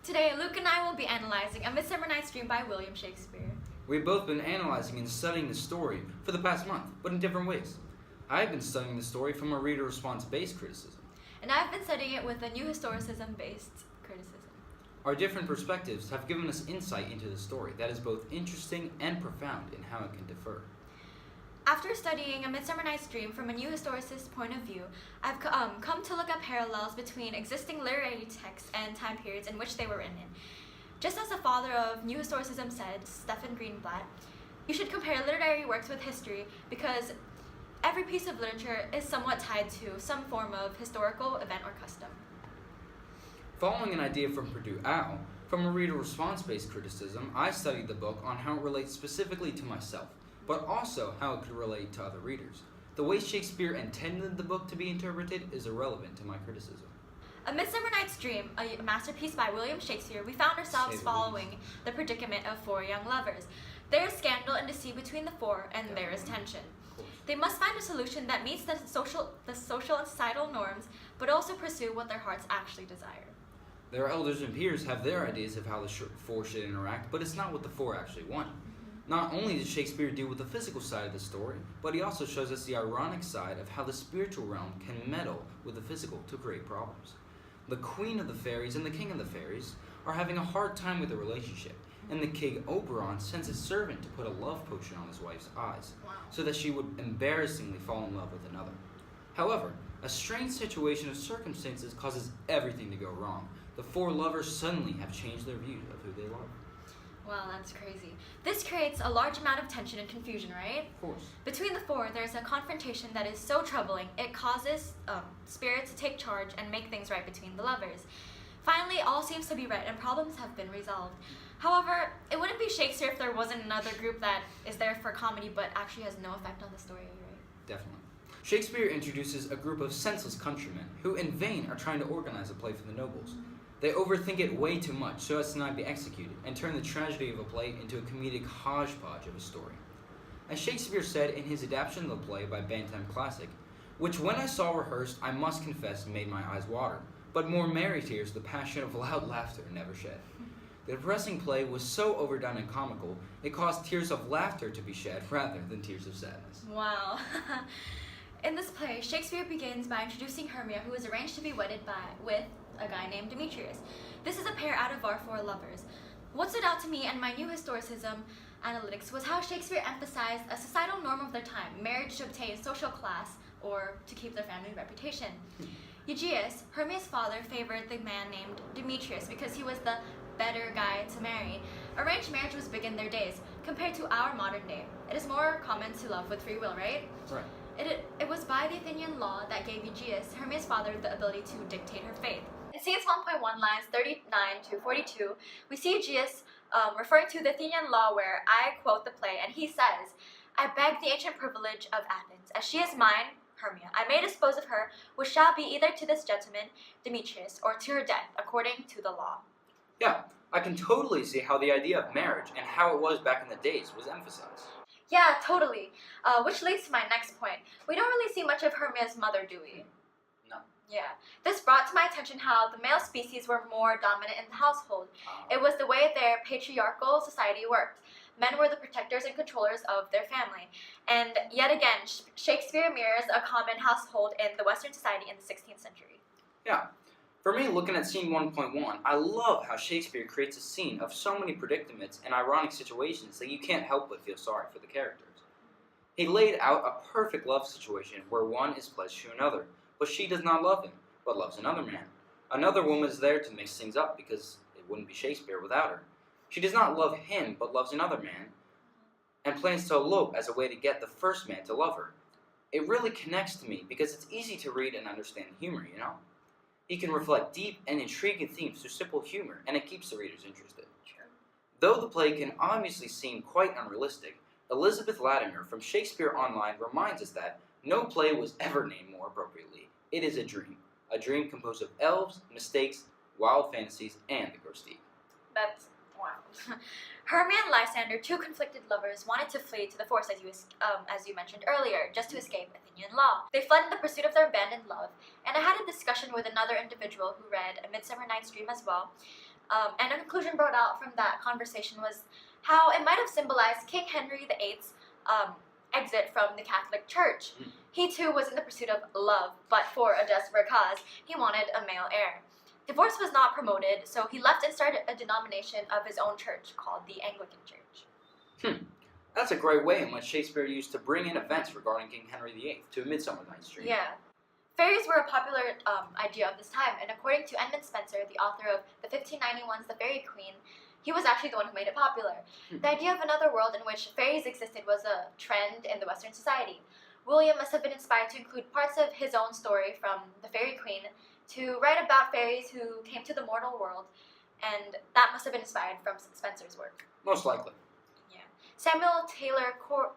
Today, Luke and I will be analyzing A Midsummer Night's Dream by William Shakespeare. We've both been analyzing and studying the story for the past month, but in different ways. I've been studying the story from a reader response-based criticism. And I've been studying it with a new historicism-based criticism. Our different perspectives have given us insight into the story that is both interesting and profound in how it can differ. After studying A Midsummer Night's Dream from a new historicist point of view, I've come to look at parallels between existing literary texts and time periods in which they were written in. Just as the father of New Historicism said, Stephen Greenblatt, you should compare literary works with history because every piece of literature is somewhat tied to some form of historical event or custom. Following an idea from Purdue Owl, from a reader response-based criticism, I studied the book on how it relates specifically to myself, but also how it could relate to other readers. The way Shakespeare intended the book to be interpreted is irrelevant to my criticism. A Midsummer Night's Dream, a masterpiece by William Shakespeare, we found ourselves following the predicament of four young lovers. There is scandal and deceit between the four, and there is tension. They must find a solution that meets the social and societal norms, but also pursue what their hearts actually desire. Their elders and peers have their ideas of how the four should interact, but it's not what the four actually want. Not only does Shakespeare deal with the physical side of the story, but he also shows us the ironic side of how the spiritual realm can meddle with the physical to create problems. The Queen of the Fairies and the King of the Fairies are having a hard time with the relationship, and the King Oberon sends his servant to put a love potion on his wife's eyes, so that she would embarrassingly fall in love with another. However, a strange situation of circumstances causes everything to go wrong. The four lovers suddenly have changed their views of who they love. Wow, that's crazy. This creates a large amount of tension and confusion, right? Of course. Between the four, there's a confrontation that is so troubling, it causes spirit to take charge and make things right between the lovers. Finally, all seems to be right and problems have been resolved. However, it wouldn't be Shakespeare if there wasn't another group that is there for comedy but actually has no effect on the story, right? Definitely. Shakespeare introduces a group of senseless countrymen who in vain are trying to organize a play for the nobles. They overthink it way too much so as to not be executed and turn the tragedy of a play into a comedic hodgepodge of a story. As Shakespeare said in his adaptation of the play by Bantam Classic, which when I saw rehearsed, I must confess made my eyes water, but more merry tears the passion of loud laughter never shed. The depressing play was so overdone and comical, it caused tears of laughter to be shed rather than tears of sadness. Wow. In this play, Shakespeare begins by introducing Hermia, who is arranged to be wedded with a guy named Demetrius. This is a pair out of our four lovers. What stood out to me and my new historicism analytics was how Shakespeare emphasized a societal norm of their time, marriage to obtain social class or to keep their family reputation. Egeus, Hermia's father, favored the man named Demetrius because he was the better guy to marry. Arranged marriage was big in their days, compared to our modern day. It is more common to love with free will, right? Right. It was by the Athenian law that gave Egeus, Hermia's father, the ability to dictate her fate. In scenes 1.1, lines 39 to 42, we see Egeus referring to the Athenian law where I quote the play, and he says, I beg the ancient privilege of Athens, as she is mine, Hermia. I may dispose of her, which shall be either to this gentleman, Demetrius, or to her death, according to the law. Yeah, I can totally see how the idea of marriage and how it was back in the days was emphasized. Yeah, totally. Which leads to my next point. We don't really see much of Hermia's mother, do we? No. Yeah. This brought to my attention how the male species were more dominant in the household. It was the way their patriarchal society worked. Men were the protectors and controllers of their family. And yet again, Shakespeare mirrors a common household in the Western society in the 16th century. Yeah. For me, looking at scene 1.1, I love how Shakespeare creates a scene of so many predicaments and ironic situations that you can't help but feel sorry for the characters. He laid out a perfect love situation where one is pledged to another, but she does not love him, but loves another man. Another woman is there to mix things up because it wouldn't be Shakespeare without her. She does not love him, but loves another man, and plans to elope as a way to get the first man to love her. It really connects to me because it's easy to read and understand humor, you know? He can reflect deep and intriguing themes through simple humor, and it keeps the readers interested. Sure. Though the play can obviously seem quite unrealistic, Elizabeth Latimer from Shakespeare Online reminds us that no play was ever named more appropriately. It is a dream composed of elves, mistakes, wild fantasies, and the gross deep. That's wow. Hermia and Lysander, two conflicted lovers, wanted to flee to the forest, as you mentioned earlier, just to escape Athenian law. They fled in the pursuit of their abandoned love, and I had a discussion with another individual who read A Midsummer Night's Dream as well. And a conclusion brought out from that conversation was how it might have symbolized King Henry VIII's exit from the Catholic Church. He too was in the pursuit of love, but for a desperate cause. He wanted a male heir. Divorce was not promoted, so he left and started a denomination of his own church called the Anglican Church. That's a great way in which Shakespeare used to bring in events regarding King Henry VIII to A Midsummer Night's Dream. Yeah. Fairies were a popular idea of this time, and according to Edmund Spenser, the author of the 1591's The Fairy Queen, he was actually the one who made it popular. The idea of another world in which fairies existed was a trend in the Western society. William must have been inspired to include parts of his own story from The Fairy Queen to write about fairies who came to the mortal world, and that must have been inspired from Spenser's work. Most likely. Yeah. Samuel Taylor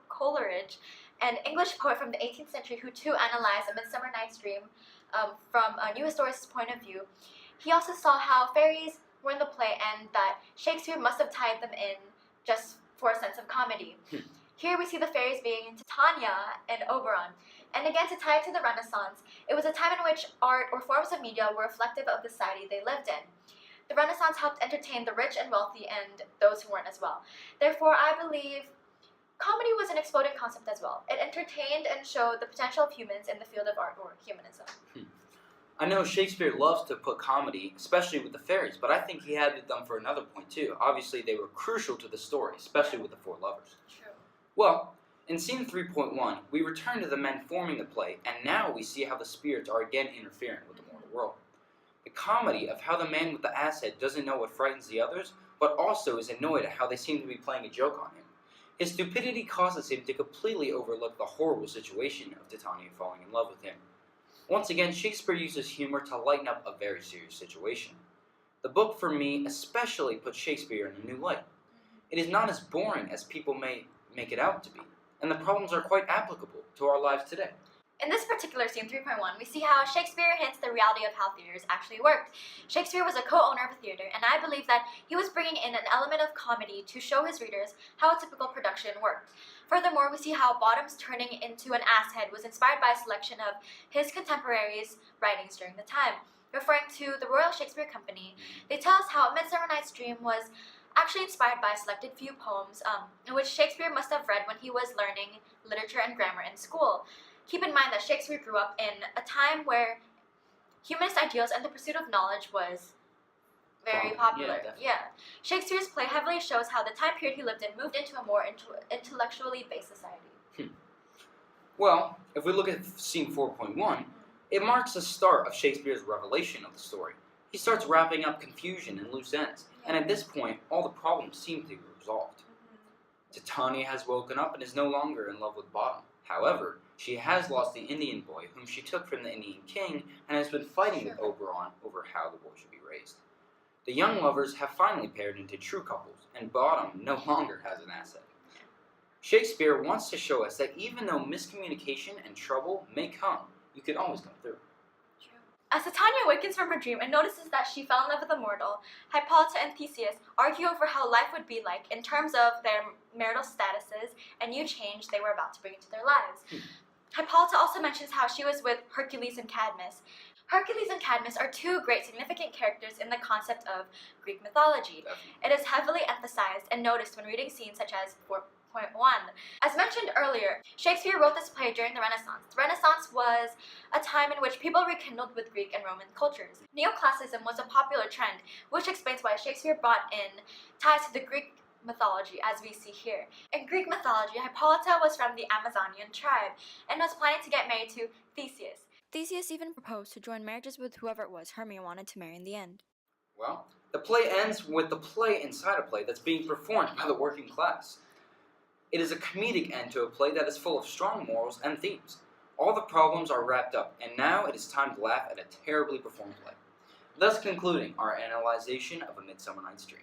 Coleridge, an English poet from the 18th century who too analyzed A Midsummer Night's Dream from a new historian's point of view, he also saw how fairies were in the play and that Shakespeare must have tied them in just for a sense of comedy. Here we see the fairies being Titania and Oberon. And again, to tie it to the Renaissance, it was a time in which art or forms of media were reflective of the society they lived in. The Renaissance helped entertain the rich and wealthy and those who weren't as well. Therefore, I believe comedy was an exploding concept as well. It entertained and showed the potential of humans in the field of art or humanism. I know Shakespeare loves to put comedy, especially with the fairies, but I think he had it done for another point too. Obviously, they were crucial to the story, especially with the four lovers. True. Well, in scene 3.1, we return to the men forming the play, and now we see how the spirits are again interfering with the mortal world. The comedy of how the man with the ass head doesn't know what frightens the others, but also is annoyed at how they seem to be playing a joke on him. His stupidity causes him to completely overlook the horrible situation of Titania falling in love with him. Once again, Shakespeare uses humor to lighten up a very serious situation. The book, for me, especially puts Shakespeare in a new light. It is not as boring as people may make it out to be, and the problems are quite applicable to our lives today. In this particular scene, 3.1, we see how Shakespeare hints the reality of how theaters actually worked. Shakespeare was a co-owner of a theater, and I believe that he was bringing in an element of comedy to show his readers how a typical production worked. Furthermore, we see how Bottom's turning into an ass head was inspired by a selection of his contemporaries' writings during the time. Referring to the Royal Shakespeare Company, they tell us how A Midsummer Night's Dream was actually inspired by a selected few poems in which Shakespeare must have read when he was learning literature and grammar in school. Keep in mind that Shakespeare grew up in a time where humanist ideals and the pursuit of knowledge was very popular. Yeah. Shakespeare's play heavily shows how the time period he lived in moved into a more intellectually based society. Well, if we look at scene 4.1, it marks the start of Shakespeare's revelation of the story. He starts wrapping up confusion and loose ends, and at this point, all the problems seem to be resolved. Titania has woken up and is no longer in love with Bottom. However, she has lost the Indian boy whom she took from the Indian king and has been fighting with Oberon over how the boy should be raised. The young lovers have finally paired into true couples, and Bottom no longer has an asset. Shakespeare wants to show us that even though miscommunication and trouble may come, you can always come through. As Titania awakens from her dream and notices that she fell in love with a mortal, Hippolyta and Theseus argue over how life would be like in terms of their marital statuses and new change they were about to bring into their lives. Hippolyta also mentions how she was with Hercules and Cadmus. Hercules and Cadmus are two great significant characters in the concept of Greek mythology. It is heavily emphasized and noticed when reading scenes such as 4.1. As mentioned earlier, Shakespeare wrote this play during the Renaissance. The Renaissance was a time in which people rekindled with Greek and Roman cultures. Neoclassicism was a popular trend, which explains why Shakespeare brought in ties to the Greek mythology as we see here. In Greek mythology, Hippolyta was from the Amazonian tribe and was planning to get married to Theseus. Theseus even proposed to join marriages with whoever it was Hermia wanted to marry in the end. Well, the play ends with the play inside a play that's being performed by the working class. It is a comedic end to a play that is full of strong morals and themes. All the problems are wrapped up, and now it is time to laugh at a terribly performed play. Thus concluding our analyzation of A Midsummer Night's Dream.